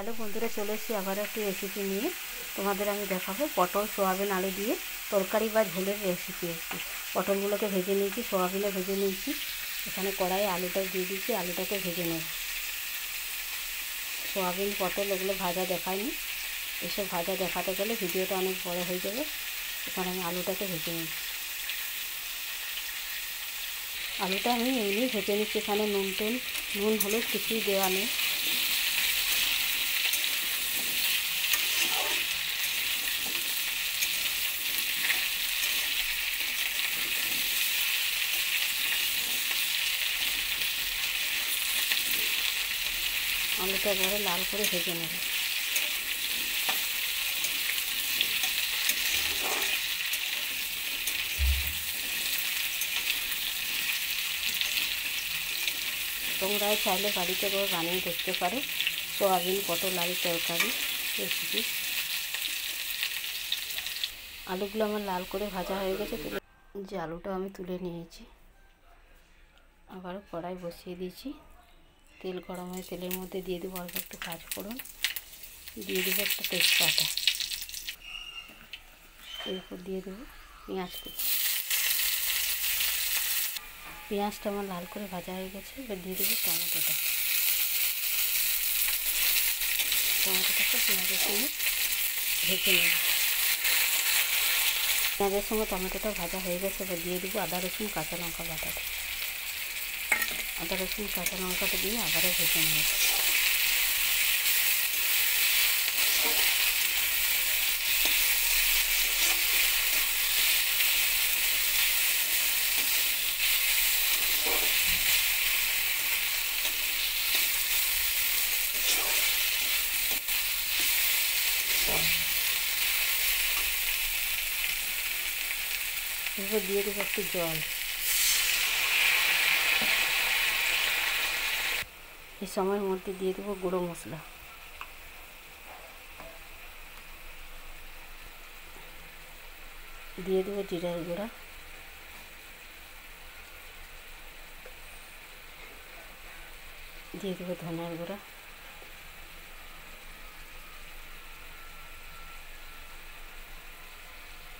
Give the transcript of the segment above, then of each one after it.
Hello বন্ধুরা, চলে এসেছি আবার একটি রেসিপি নিয়ে। তোমাদের আমি দেখাবো পটল সোয়াবিন আলু দিয়ে তরকারি বা ঝোলের রেসিপি। পটলগুলোকে ভেজে নিয়েছি, সোয়াবিনও ভেজে নিয়েছি। এখানে কড়াইয়ে আলুটা দিয়ে দিয়েছি, আলুটাকে ভেজে নেব। সোয়াবিন পটল এগুলো ভাজা দেখায়নি, এসব ভাজা দেখাতে গেলে ভিডিওটা অনেক বড় হয়ে যাবে। এখানে আমি আলুটাকে ভেজে নিচ্ছি। আলুটা আমি এমনি ভেজে নিচ্ছি, এখানে নুন হলুদ কিছুই দেওয়া নেই। আলুটা এবারে লাল করে ভেজে নেব। তোমরা চাইলে বাড়িতে করে বানিয়ে দেখতে পারো সোয়াবিন পটল আলুর তরকারি রেসিপি। আলুগুলো আমার লাল করে ভাজা হয়ে গেছে, যে আলুটা আমি তুলে নিয়েছি। আবার কড়াই বসিয়ে দিয়েছি, তেল গরম হয়ে তেলের মধ্যে দিয়ে দেবো অল্প একটু পাঁচফোড়ন, দিয়ে দেবো একটা তেজপাতা, এরপর দিয়ে দেবো পেঁয়াজ কুচি। পেঁয়াজটা আমার লাল করে ভাজা হয়ে গেছে, এবার দিয়ে দেবো টমেটোটাকে পেঁয়াজের সঙ্গে ভেজে নেব। পেঁয়াজের সঙ্গে টমেটোটা ভাজা হয়ে গেছে, এবার দিয়ে দেবো আদা রসুন কাঁচা লঙ্কা বাটাটা। আদা রসুন কাঁচা লঙ্কাটা দিয়ে আবারও ভেজে নেব। এরপর দিয়ে দেবো একটু জল। এই সময়ের মধ্যে দিয়ে দেবো গুঁড়ো মশলা, দিয়ে দেবো জিরার গুঁড়া, দিয়ে দেবো ধনিয়ার গুঁড়া,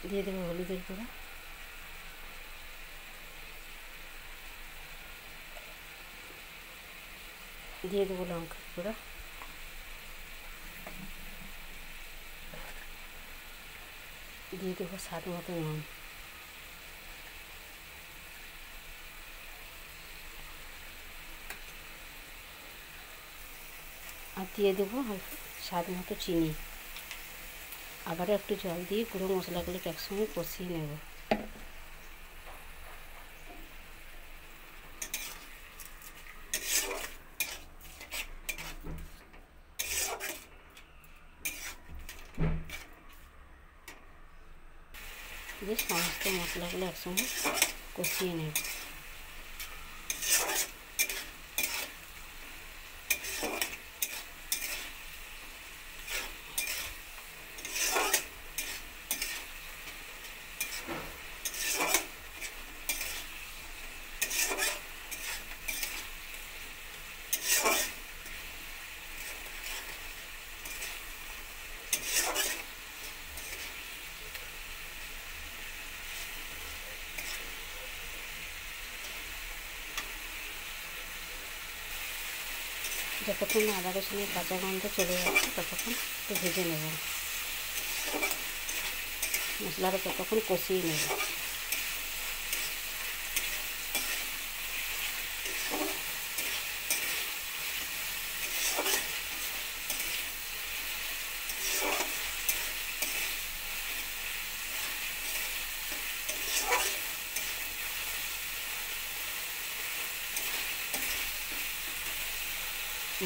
দিয়ে দেবো হলুদের গুঁড়া, দিয়ে দেবো লঙ্কার গুঁড়া, দিয়ে দেবো স্বাদ মতো নুন। আর দিয়ে দেবো স্বাদ মতো চিনি। আবারও একটু জল দিয়ে গুঁড়ো মশলাগুলোকে একসঙ্গে কষিয়ে নেব। দিয়ে সমস্ত মশলাগুলো একসঙ্গে কষিয়ে নেব। যতক্ষণ না আদা রসুনের কাঁচা গন্ধ চলে যাচ্ছে ততক্ষণ একটু ভেজে নেব, মশলাটা ততক্ষণ কষিয়ে নেব।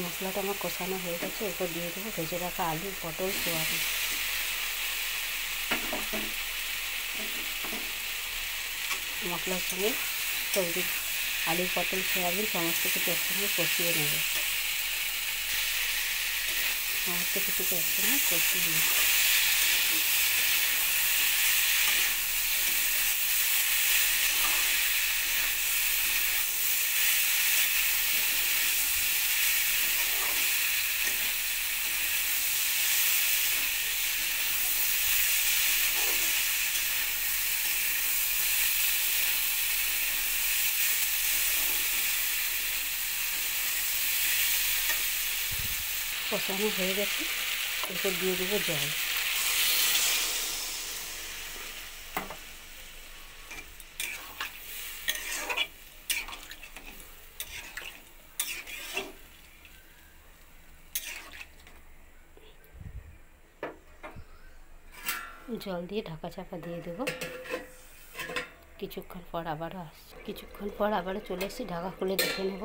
মশলাটা আমার কষানো হয়ে গেছে, এরপর দিয়ে দেবো ভেজে রাখা আলু পটল সোয়াবিন। মশলার সঙ্গে সবজি আলু পটল সোয়াবিন সমস্ত কিছু একসঙ্গে কষিয়ে নেব, সমস্ত কিছুকে একসঙ্গে কষিয়ে নেব। কষানো হয়ে গেছে, এরপর দিয়ে দেবো জল। জল দিয়ে ঢাকা চাপা দিয়ে দেবো। কিছুক্ষণ পর আবারও চলে এসেছি, ঢাকা খুলে দেখে নেব।